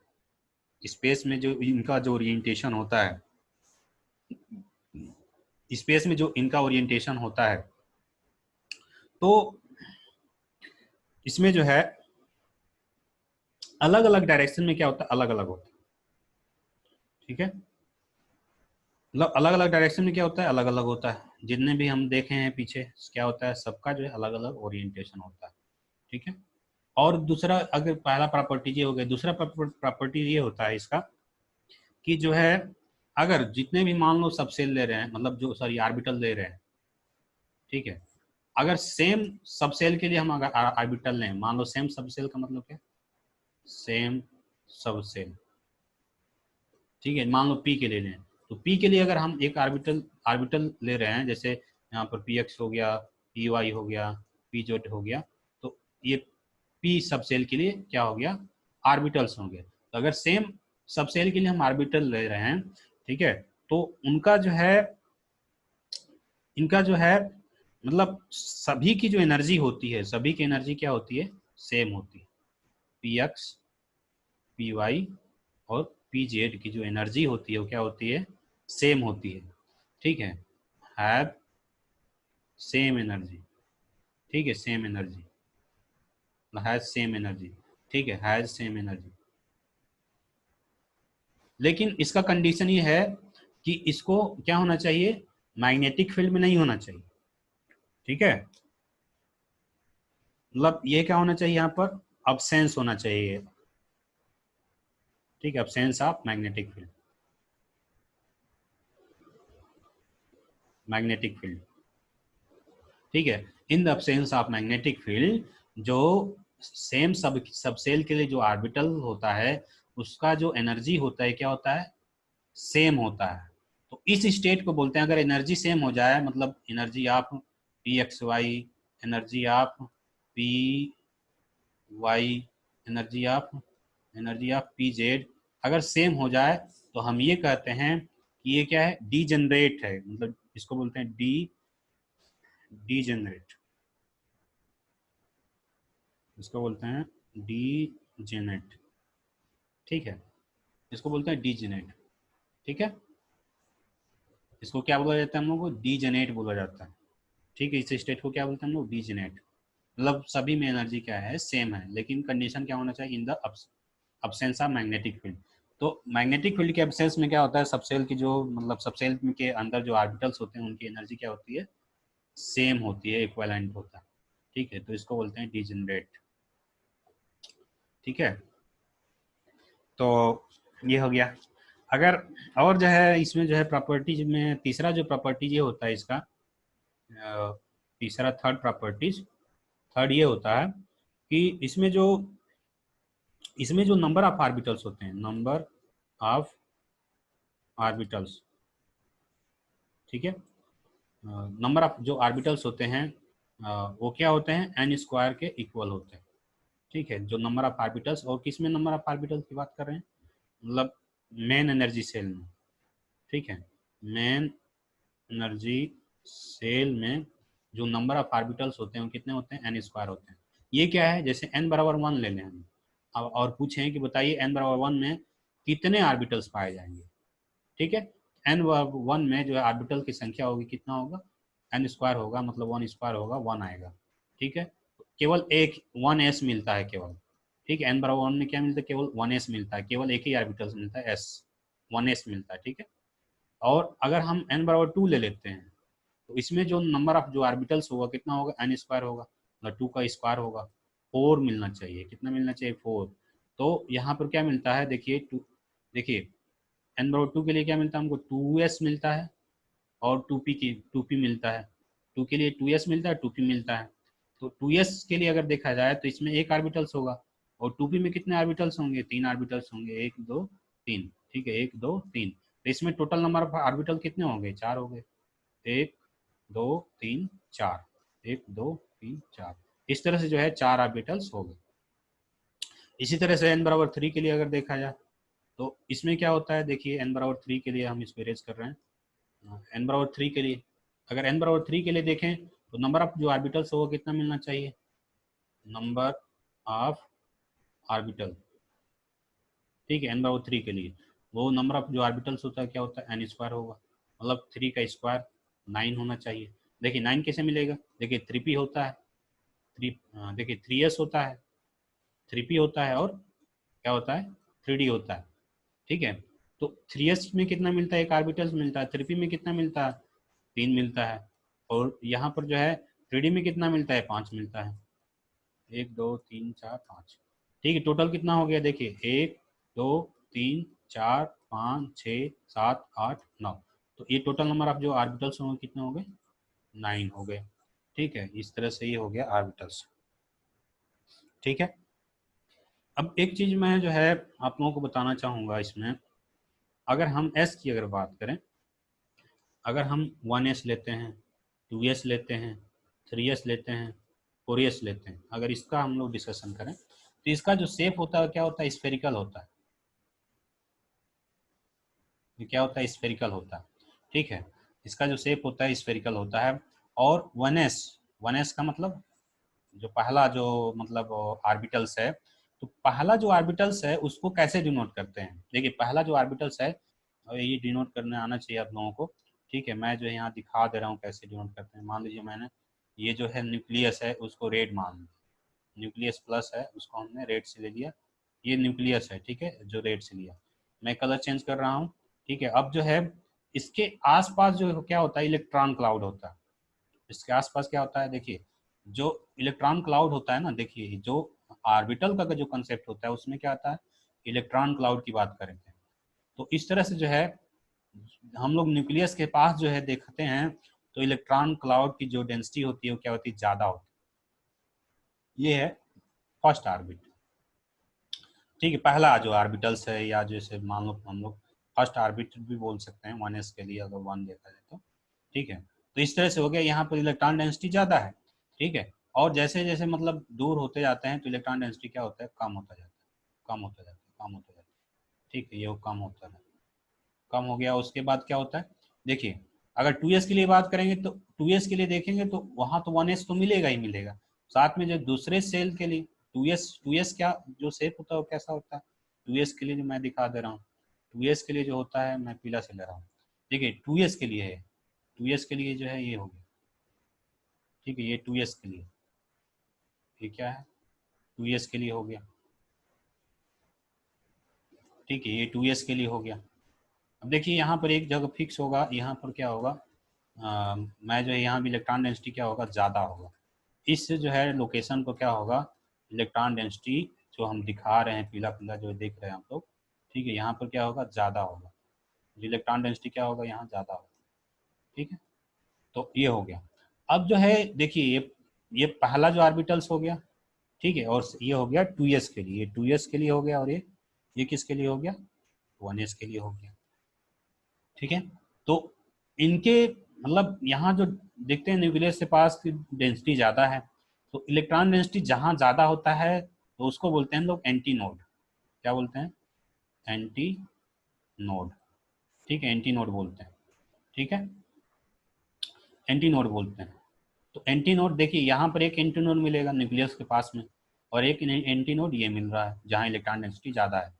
स्पेस में, जो इनका जो ओरिएंटेशन होता है, स्पेस में जो इनका ओरिएंटेशन होता है, तो इसमें जो है अलग अलग डायरेक्शन में क्या होता है, अलग अलग होता है। ठीक है, मतलब अलग अलग डायरेक्शन में क्या होता है, अलग अलग होता है। जितने भी हम देखे हैं पीछे क्या होता है, सबका जो है अलग अलग ओरिएंटेशन होता है। ठीक है, और दूसरा, अगर पहला प्रॉपर्टी ये हो गया, दूसरा प्रॉपर्टी ये होता है इसका कि जो है अगर जितने भी मान लो सबसेल ले रहे हैं, मतलब जो सॉरी ऑर्बिटल ले रहे हैं, ठीक है, अगर सेम सबसेल के लिए हम अगर ऑर्बिटल लें, मान लो सेम सबसेल का मतलब क्या, सेम सबसेल। ठीक है, मान लो पी के ले लें, तो पी के लिए अगर हम एक ऑर्बिटल ऑर्बिटल ले रहे हैं, जैसे यहाँ पर पी एक्स हो गया, पी वाई हो गया, पी जेड हो गया, तो ये पी सबसेल के लिए क्या हो गया, ऑर्बिटल्स होंगे। तो अगर सेम सबसेल के लिए हम ऑर्बिटल ले रहे हैं, ठीक है, तो उनका जो है, इनका जो है, मतलब सभी की जो एनर्जी होती है, सभी की एनर्जी क्या होती है, सेम होती है। पी एक्स, पी वाई और पी जेड की जो एनर्जी होती है वो क्या होती है, सेम होती है। ठीक है, हैव सेम एनर्जी। ठीक है, same energy, has same energy. ठीक है, हैज सेम एनर्जी। लेकिन इसका कंडीशन ये है कि इसको क्या होना चाहिए, मैग्नेटिक फील्ड में नहीं होना चाहिए। ठीक है, मतलब ये क्या होना चाहिए यहाँ पर, अब्सेंस होना चाहिए। ठीक है, absence of magnetic field, magnetic field. ठीक है, in the absence of magnetic field, जो सेम सब सेल के लिए जो ऑर्बिटल होता है उसका जो एनर्जी होता है क्या होता है, सेम होता है। तो इस स्टेट को बोलते हैं, अगर एनर्जी सेम हो जाए, मतलब energy of P X Y, energy of P Y, energy of P Z अगर सेम हो जाए, तो हम ये कहते हैं कि ये क्या है, डीजेनरेट है, मतलब इसको बोलते हैं डीजेनरेट, इसको बोलते हैं डीजेनेट। ठीक है, इसको बोलते हैं डीजेनेट। ठीक है, इसको क्या बोला जाता है, हम लोग को डीजेनेट बोला जाता है। ठीक है, इस स्टेट को क्या बोलते हैं हम लोग, डीजेनेट। मतलब सभी में एनर्जी क्या है, सेम है, लेकिन कंडीशन क्या होना चाहिए, in the absence of magnetic field. तो मैग्नेटिक फील्ड के एब्सेंस में क्या होता है, सबसेल की जो, मतलब सबसेल के अंदर जो ऑर्बिटल्स होते हैं उनकी एनर्जी क्या होती है, सेम होती है, इक्विवेलेंट होता है। ठीक है, तो इसको बोलते हैं डीजेनरेट। ठीक है, तो ये हो गया। अगर और जो है इसमें जो है प्रॉपर्टीज में तीसरा जो प्रॉपर्टीज ये होता है इसका, तीसरा थर्ड ये होता है कि इसमें जो नंबर ऑफ आर्बिटल्स होते हैं, नंबर ऑफ आर्बिटल्स, ठीक है, नंबर ऑफ जो आर्बिटल्स होते हैं वो क्या होते हैं, एन स्क्वायर के इक्वल होते हैं। ठीक है, जो नंबर ऑफ आर्बिटल्स, और किस में नंबर ऑफ आर्बिटल्स की बात कर रहे हैं, मतलब मेन एनर्जी सेल में। ठीक है, मेन एनर्जी सेल में जो नंबर ऑफ आर्बिटल्स होते हैं वो कितने होते हैं, एन स्क्वायर होते हैं। ये क्या है, जैसे एन बराबर 1 ले लें हम अब, और पूछें कि बताइए एन बराबर 1 में कितने आर्बिटल्स पाए जाएंगे। ठीक है, एन 1 में जो है आर्बिटल की संख्या होगी, कितना होगा, एन स्क्वायर होगा, मतलब 1 स्क्वायर होगा, 1 आएगा। ठीक है, केवल एक 1s मिलता है केवल। ठीक है, एन बराबर 1 में क्या मिलता है, केवल 1s मिलता है, केवल एक ही आर्बिटल्स मिलता है, एस 1s मिलता है। ठीक है, और अगर हम एन बराबर 2 ले लेते हैं तो इसमें जो नंबर ऑफ जो आर्बिटल्स होगा कितना होगा, एन स्क्वायर होगा, मतलब 2 का स्क्वायर होगा, 4 मिलना चाहिए। कितना मिलना चाहिए, 4। तो यहाँ पर क्या मिलता है, देखिए देखिए एन बराबर 2 के लिए क्या मिलता है हमको, 2s मिलता है, और 2p मिलता है। 2 के लिए 2s मिलता है, 2p मिलता है। तो 2s के लिए अगर देखा जाए तो इसमें एक आर्बिटल्स होगा, और 2p में कितने आर्बिटल्स होंगे, 3 आर्बिटल्स होंगे, 1 2 3। ठीक है, 1 2 3। तो इसमें टोटल नंबर ऑफ आर्बिटल कितने होंगे, 4 हो गए, 1 2 3 4, 1 2 3 4। इस तरह से जो है 4 आर्बिटल्स हो गए। इसी तरह से n बराबर 3 के लिए अगर देखा जाए तो इसमें क्या होता है, देखिए n बराबर 3 के लिए हम इसको इरेज कर रहे हैं। n बराबर 3 के लिए, अगर n बराबर 3 के लिए देखें तो नंबर ऑफ जो आर्बिटल्स होगा कितना मिलना चाहिए, नंबर ऑफ आर्बिटल। ठीक है, n बराबर 3 के लिए वो नंबर ऑफ जो आर्बिटल्स होता है क्या होता है, एन स्क्वायर होगा, मतलब 3 का स्क्वायर 9 होना चाहिए। देखिए 9 कैसे मिलेगा, देखिए 3p होता है, देखिए 3s होता है, 3p होता है, और क्या होता है, 3d होता है। ठीक है, तो 3s में कितना मिलता है, एक आर्बिटल्स मिलता है, 3p में कितना मिलता है, 3 मिलता है, और यहाँ पर जो है 3d में कितना मिलता है, 5 मिलता है, 1 2 3 4 5। ठीक है, टोटल कितना हो गया, देखिए 1 2 3 4 5 6 7 8 9। तो ये टोटल नंबर ऑफ जो आर्बिटल्स होंगे कितने हो गए, 9 हो गए। ठीक है, इस तरह से ये हो गया आर्बिटल्स। ठीक है, अब एक चीज मैं जो है आप लोगों को बताना चाहूंगा इसमें, अगर हम एस की अगर बात करें, अगर हम 1s लेते हैं, 2s लेते हैं, 3s लेते हैं, 4s लेते हैं, अगर इसका हम लोग डिस्कशन करें तो इसका जो शेप होता है क्या होता है, स्फेरिकल होता है। ये क्या होता है, स्फेरिकल होता है। ठीक है, इसका जो शेप होता है स्फेरिकल होता है। और 1s का मतलब जो पहला जो मतलब आर्बिटल्स है, तो पहला जो आर्बिटल्स है उसको कैसे डिनोट करते हैं, देखिए पहला जो आर्बिटल्स है ये डिनोट करने आना चाहिए आप लोगों को। ठीक है, मैं जो है यहाँ दिखा दे रहा हूँ कैसे डिनोट करते हैं। मान लीजिए मैंने ये जो है न्यूक्लियस है उसको रेड मान लिया, न्यूक्लियस प्लस है उसको हमने रेड से ले लिया, ये न्यूक्लियस है, ठीक है, जो रेड से लिया। मैं कलर चेंज कर रहा हूँ। ठीक है, अब जो है इसके आसपास जो क्या होता है, इलेक्ट्रॉन क्लाउड होता है। इसके आसपास क्या होता है, देखिए जो इलेक्ट्रॉन क्लाउड होता है ना, देखिए जो ऑर्बिटल का जो कंसेप्ट होता है उसमें क्या आता है, इलेक्ट्रॉन क्लाउड की बात करेंगे। तो इस तरह से जो है हम लोग न्यूक्लियस के पास जो है देखते हैं तो इलेक्ट्रॉन क्लाउड की जो डेंसिटी होती है वो क्या होती है, ज़्यादा होती है। ये है फर्स्ट ऑर्बिट। ठीक है, पहला जो ऑर्बिटल्स है, या जैसे मान लो हम लोग फर्स्ट ऑर्बिट भी बोल सकते हैं 1s के लिए, अगर 1 देखा जाए तो। ठीक है, तो इस तरह से हो गया, यहाँ पर इलेक्ट्रॉन डेंसिटी ज़्यादा है। ठीक है, और जैसे जैसे मतलब दूर होते जाते हैं तो इलेक्ट्रॉन डेंसिटी क्या होता है, कम होता जाता है, कम होता जाता है, कम होता जाता है। ठीक है, ये वो कम होता है, कम हो गया। उसके बाद क्या होता है, देखिए अगर 2s के लिए बात करेंगे तो 2s के लिए देखेंगे तो वहाँ तो 1s तो मिलेगा ही मिलेगा, साथ में जो दूसरे सेल के लिए 2s क्या जो शेप होता है वो कैसा होता है, 2s के लिए जो मैं दिखा दे रहा हूँ, 2s के लिए जो होता है, मैं पीला से ले रहा हूँ। देखिए 2s के लिए है, 2s के लिए जो है ये हो गया। ठीक है, ये 2s के लिए, ये क्या है, 2s के लिए हो गया। ठीक है, ये 2s के लिए हो गया। अब देखिए यहाँ पर एक जगह फिक्स होगा, यहाँ पर क्या होगा, मैं जो है यहाँ भी इलेक्ट्रॉन डेंसिटी क्या होगा, ज़्यादा होगा। इस जो है लोकेशन को क्या होगा, इलेक्ट्रॉन डेंसिटी जो हम दिखा रहे हैं पीला पीला जो देख रहे हैं आप लोग, ठीक है, यहाँ पर क्या होगा, ज़्यादा होगा। जो इलेक्ट्रॉन डेंसिटी क्या होगा यहाँ ज़्यादा होगा, ठीक है। तो ये हो गया। अब जो है देखिए ये पहला जो ऑर्बिटल्स हो गया, ठीक है, और ये हो गया 2s के लिए, ये 2s के लिए हो गया, और ये किसके लिए हो गया, 1s के लिए हो गया, ठीक है। तो इनके मतलब यहाँ जो देखते हैं न्यूक्लियस के पास की डेंसिटी ज़्यादा है, तो इलेक्ट्रॉन डेंसिटी जहाँ ज़्यादा होता है तो उसको बोलते हैं हम लोग एंटी नोड। क्या बोलते हैं, एंटी नोड, ठीक है, एंटी नोड बोलते हैं, ठीक है, एंटी नोड बोलते हैं। तो एंटी नोड देखिए यहाँ पर एक एंटी नोड मिलेगा न्यूक्लियस के पास में, और एक एंटी नोड ये मिल रहा है जहाँ इलेक्ट्रॉन डेंसिटी ज़्यादा है,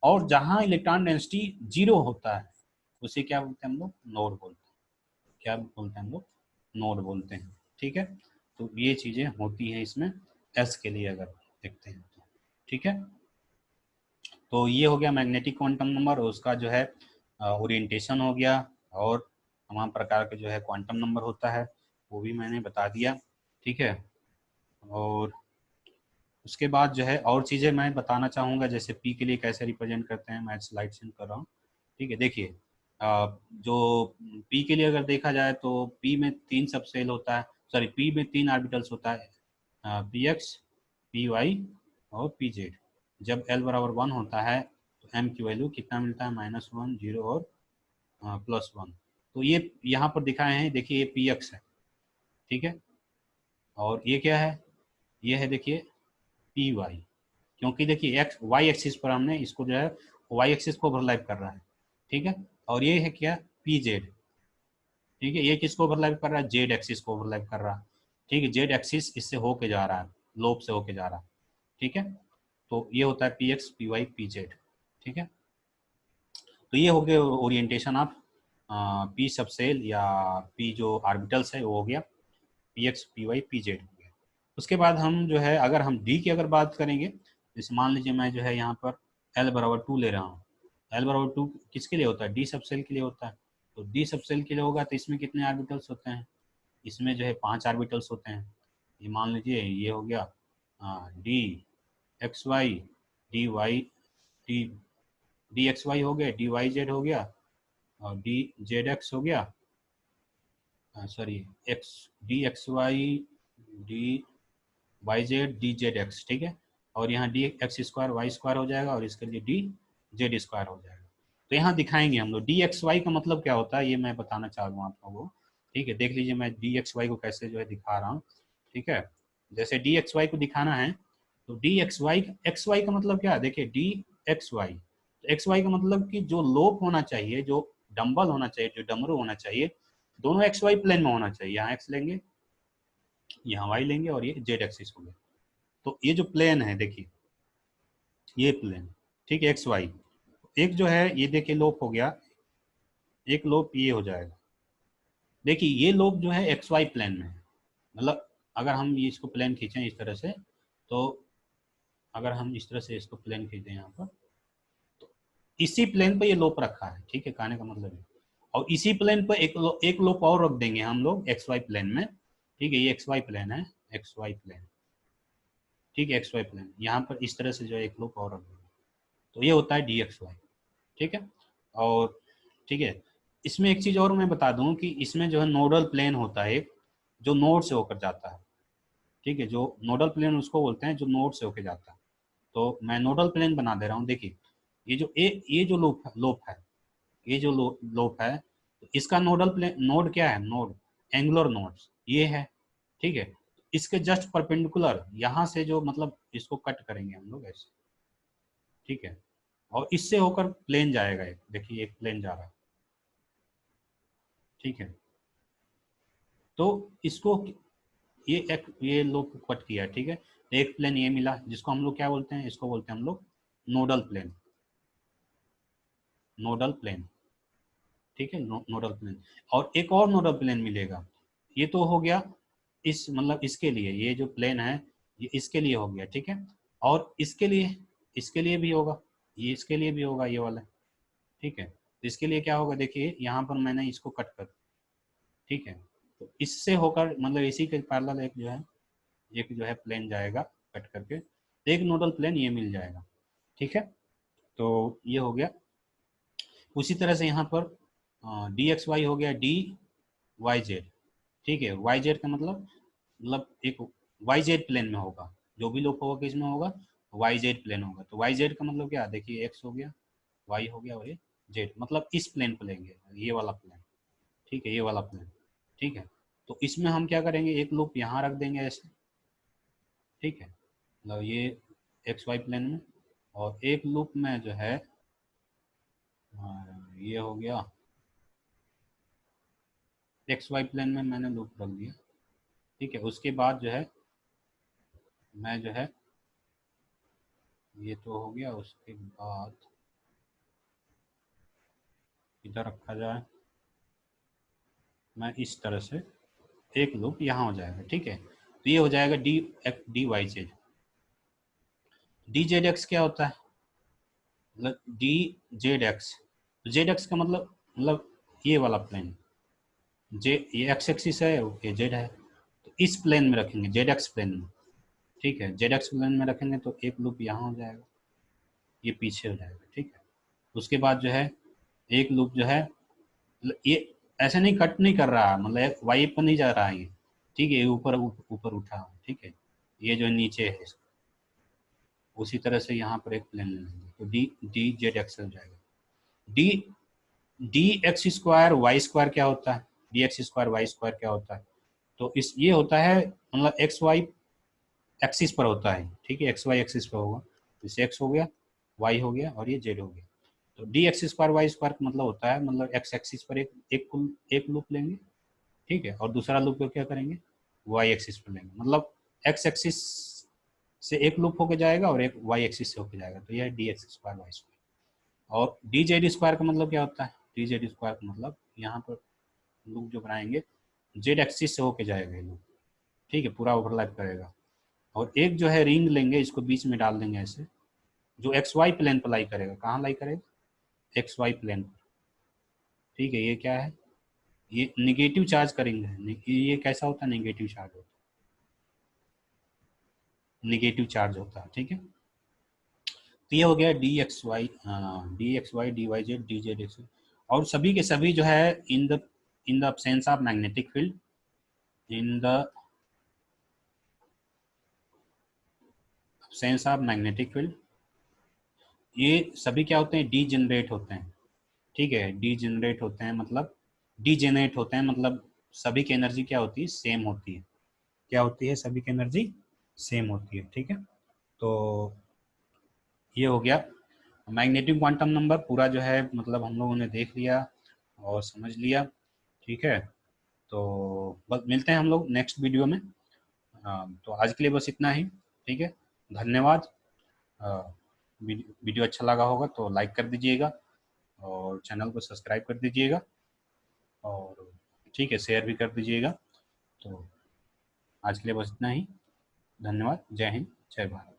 और जहाँ इलेक्ट्रॉन डेंसिटी 0 होता है उसे क्या बोलते हैं हम लोग, नोड बोलते हैं। क्या बोलते हैं हम लोग, नोड बोलते हैं, ठीक है। तो ये चीज़ें होती हैं इसमें एस के लिए अगर देखते हैं तो, ठीक है। तो ये हो गया मैग्नेटिक क्वांटम नंबर, और उसका जो है ओरिएंटेशन हो गया, और तमाम प्रकार के जो है क्वांटम नंबर होता है वो भी मैंने बता दिया, ठीक है। और उसके बाद जो है और चीज़ें मैं बताना चाहूँगा, जैसे पी के लिए कैसे रिप्रेजेंट करते हैं, मैं स्लाइड सेंड कर रहा हूँ, ठीक है। देखिए जो पी के लिए अगर देखा जाए तो पी में 3 सब सेल होता है, सॉरी पी में 3 ऑर्बिटल्स होता है, पी एक्स, पी वाई और पी जेड। जब एल बराबर 1 होता है तो एम की वैल्यू कितना मिलता है, -1, 0 और +1। तो ये यहाँ पर दिखाए हैं, देखिए ये पी एक्स है, ठीक है, और ये क्या है, ये है देखिए पी वाई, क्योंकि देखिए एक्स वाई एक्सिस पर हमने इसको जो है वाई एक्सिस को ओवरलैप कर रहा है, ठीक है। और ये है क्या, पी जेड, ठीक है, ये किसको ओवरलैप कर रहा है, जेड एक्सिस को ओवरलैप कर रहा है, ठीक है, जेड एक्सिस इससे होके जा रहा है, लोब से होके जा रहा है, ठीक है। तो ये होता है P X, P Y, P Z, ठीक है। तो ये हो गया ओरिएंटेशन ऑफ पी सबसेल या पी जो ऑर्बिटल्स है वो हो गया, P X, P Y, P Z हो गया। उसके बाद हम जो है अगर हम डी की अगर बात करेंगे, जैसे मान लीजिए मैं जो है यहाँ पर एल बराबर 2 ले रहा हूँ, एल बराबर 2 किसके लिए होता है, डी सबसेल के लिए होता है। तो डी सबसेल के लिए होगा तो इसमें कितने ऑर्बिटल्स होते हैं, इसमें जो है 5 ऑर्बिटल्स होते हैं। ये मान लीजिए ये हो गया D X Y, D Y, D D X Y हो गया, डी वाई जेड हो गया, और डी जेड एक्स हो गया, sorry X, D X Y, D Y Z, D Z X, ठीक है। और यहाँ D X square Y square हो जाएगा, और इसके लिए डी जेड स्क्वायर हो जाएगा। तो यहाँ दिखाएंगे हम लोग डी एक्स वाई का मतलब क्या होता है, ये मैं बताना चाह रहा हूँ आप लोगों को, ठीक है। देख लीजिए मैं डी एक्स वाई को कैसे जो है दिखा रहा हूँ, ठीक है। जैसे डी एक्स वाई को दिखाना है तो डी एक्स वाई का मतलब क्या है, देखिए डी एक्स वाई, तो एक्स वाई का मतलब कि जो लोप होना चाहिए, जो डम्बल होना चाहिए, जो डमरू होना चाहिए, दोनों एक्स वाई प्लेन में होना चाहिए। यहाँ एक्स लेंगे, यहाँ वाई लेंगे, और ये जेड एक्सिस हो गया। तो ये जो प्लेन है देखिए, ये प्लेन, ठीक है, एक्स वाई, एक जो है ये देखिए लोप हो गया, एक लोप ये हो जाएगा, देखिए ये लोप जो है एक्स वाई प्लेन में है। मतलब अगर हम ये इसको प्लेन खींचें इस तरह से, तो अगर हम इस तरह से इसको प्लेन खींचें यहाँ पर, तो इसी प्लेन पर ये लोप रखा है, ठीक है, कहने का मतलब है। और इसी प्लेन पर एक लोप और रख देंगे हम लोग एक्स वाई प्लेन में, ठीक है, ये एक्स वाई प्लेन है, एक्स वाई प्लेन, ठीक है, एक्स वाई प्लेन, यहाँ पर इस तरह से जो है एक लोप और रख देंगे, तो ये होता है डी एक्स वाई, ठीक है। और ठीक है, इसमें एक चीज़ और मैं बता दूं कि इसमें जो है नोडल प्लेन होता है एक, जो नोड से होकर जाता है, ठीक है, जो नोडल प्लेन उसको बोलते हैं जो नोड से होकर जाता है। तो मैं नोडल प्लेन बना दे रहा हूँ, देखिए ये जो लोप है, ये जो लोप है, तो इसका नोडल प्लेन, नोड क्या है, नोड एंगुलर नोड्स ये है, ठीक है। इसके जस्ट परपेंडिकुलर यहाँ से जो मतलब इसको कट करेंगे हम लोग ऐसे, ठीक है, और इससे होकर प्लेन जाएगा, एक देखिए एक प्लेन जा रहा है, ठीक है। तो इसको ये लोग कट किया, ठीक है, तो एक प्लेन ये मिला जिसको हम लोग क्या बोलते हैं, इसको बोलते हैं हम लोग नोडल प्लेन, नोडल प्लेन, ठीक है, नोडल प्लेन। और एक और नोडल प्लेन मिलेगा, ये तो हो गया इस मतलब इसके लिए, ये जो प्लेन है ये इसके लिए हो गया, ठीक है। और इसके लिए भी होगा, ये इसके लिए भी होगा ये वाला, ठीक है। तो इसके लिए क्या होगा, देखिए यहाँ पर मैंने इसको कट कर, ठीक है, तो इससे होकर मतलब इसी के पैरेलल एक जो है प्लेन जाएगा कट करके, तो एक नोडल प्लेन ये मिल जाएगा, ठीक है। तो ये हो गया उसी तरह से यहाँ पर डी एक्स वाई हो गया डी वाई जेड, ठीक है। वाई जेड का मतलब एक वाई जेड प्लेन में होगा, जो भी लोग होगा किसमें होगा, वाई जेड प्लेन होगा। तो वाई जेड का मतलब क्या, देखिए एक्स हो गया, वाई हो गया और ये जेड, मतलब इस प्लेन पर लेंगे, ये वाला प्लेन, ठीक है, ये वाला प्लेन, ठीक है। तो इसमें हम क्या करेंगे, एक लूप यहाँ रख देंगे ऐसे, ठीक है, मतलब ये एक्स वाई प्लेन में, और एक लूप में जो है ये हो गया एक्स वाई प्लेन में मैंने लूप रख दिया, ठीक है। उसके बाद जो है मैं जो है ये तो हो गया, उसके बाद इधर रखा जाए, मैं इस तरह से एक लूप यहाँ हो जाएगा, ठीक है। तो ये हो जाएगा D Y Z. D Z X क्या होता है, मतलब D Z X, Z X का मतलब ये वाला प्लेन, जे ये एक्स एक्सिस है, ये जेड है, तो इस प्लेन में रखेंगे, जेड एक्स प्लेन में, ठीक है। जेड एक्स प्लेन में रखेंगे तो एक लूप यहाँ हो जाएगा, ये पीछे हो जाएगा, ठीक है। उसके बाद जो है एक लूप जो है, ये ऐसे नहीं कट नहीं कर रहा, मतलब वाई पर नहीं जा रहा है ये, ठीक है, ये ऊपर ऊपर उठा, ठीक है, ये जो नीचे है उसी तरह से यहाँ पर एक प्लेन ले लेंगे, तो डी डी जेड एक्स हो जाएगा। D D X square Y square क्या होता है, D X square Y square क्या होता है, तो इस ये होता है मतलब एक्स वाई एक्सिस पर होता है, ठीक है, एक्स वाई एक्सिस पर होगा, जैसे एक्स हो गया, वाई हो गया और ये जेड हो गया। तो D X square Y square का मतलब होता है, मतलब एक्स एक्सिस पर एक लूप लेंगे, ठीक है, और दूसरा लूप को क्या करेंगे, वाई एक्सिस पर लेंगे, मतलब एक्स एक्सिस से एक लूप होके जाएगा और एक वाई एक्सिस से होके जाएगा, तो यह D X square Y square. और डी जेड स्क्वायर का मतलब क्या होता है, डी जेड स्क्वायर का मतलब यहाँ पर लूप जो बनाएंगे जेड एक्सिस से होके जाएगा ये लूप, ठीक है, पूरा ओवरलैप करेगा। और एक जो है रिंग लेंगे, इसको बीच में डाल देंगे ऐसे, जो एक्स वाई प्लेन पर लाई करेगा, कहाँ लाई करेगा, एक्स वाई प्लेन पर, ठीक है। ये क्या है, ये निगेटिव चार्ज करेंगे, ये कैसा होता है, निगेटिव चार्ज होता है, निगेटिव चार्ज होता है, ठीक है। तो ये हो गया D X Y D Y Z D Z X, और सभी के सभी जो है in the absence of magnetic field, in the absence of magnetic field, ये सभी क्या होते हैं, डी जनरेट होते हैं, ठीक है, डी जनरेट होते हैं मतलब डी जनरेट होते हैं, मतलब सभी की एनर्जी क्या होती है, सेम होती है, क्या होती है, सभी की एनर्जी सेम होती है, ठीक है। तो ये हो गया मैग्नेटिक क्वांटम नंबर पूरा जो है, मतलब हम लोगों ने देख लिया और समझ लिया, ठीक है। तो बस मिलते हैं हम लोग नेक्स्ट वीडियो में। तो आज के लिए बस इतना ही, ठीक है, धन्यवाद। वीडियो अच्छा लगा होगा तो लाइक कर दीजिएगा और चैनल को सब्सक्राइब कर दीजिएगा, और ठीक है, शेयर भी कर दीजिएगा। तो आज के लिए बस इतना ही, धन्यवाद, जय हिंद, जय भारत।